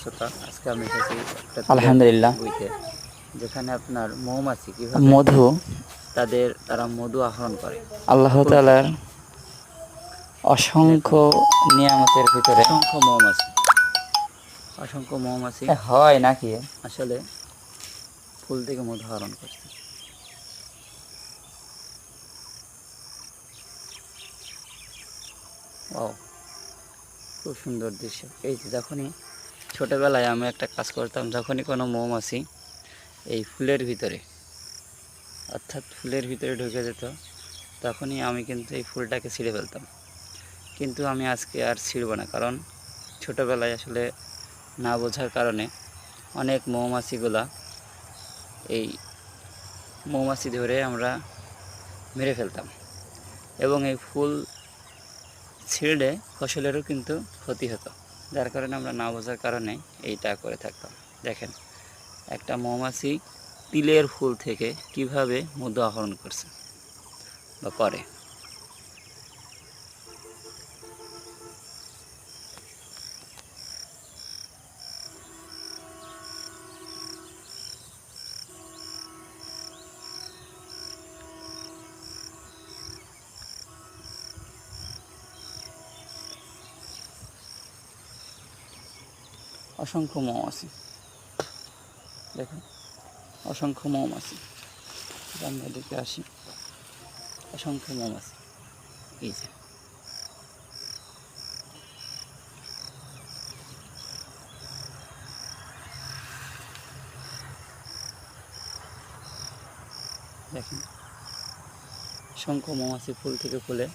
ব্যস্ততা, আজকে আমি এসেছি একটা আলহামদুলিল্লাহ। বইতে, যেখানে আপনার মৌমাছি কিভাবে মধু তারা মধু আহরণ করে আল্লাহ ফুল থেকে। তাআলার দেখুন, অসংখ্য নিয়ামতের ভিতরে অসংখ্য মৌমাছি, অসংখ্য মৌমাছি হয় নাকি? আসলে ফুল থেকে মধু আহরণ করছে। ও, খুব সুন্দর দৃশ্য। এই যে যখনই ছোটোবেলায় আমি একটা কাজ করতাম, যখনই কোনো মৌমাছি এই ফুলের ভিতরে, অর্থাৎ ফুলের ভিতরে ঢুকে যেত, তখনই আমি কিন্তু এই ফুলটাকে ছিঁড়ে ফেলতাম। কিন্তু আমি আজকে আর ছিঁড়ব না, কারণ ছোটোবেলায় আসলে না বোঝার কারণে অনেক মৌমাছিগুলা এই মৌমাছি ধরে আমরা মেরে ফেলতাম, এবং এই ফুল ছিঁড়লে ফসলেরও কিন্তু ক্ষতি হতো, যার কারণে আমরা না বোঝার কারণে এইটা করে থাকতাম। দেখেন, একটা মৌমাছি তিলের ফুল থেকে কিভাবে মধু আহরণ করছে বা করে। অসংখ্য মৌমাছি, দেখুন, অসংখ্য মৌমাছি। আমরা এদিকে আসি, অসংখ্য মৌমাছি। এই যে দেখেন, অসংখ্য মৌমাছি ফুল থেকে ফুলে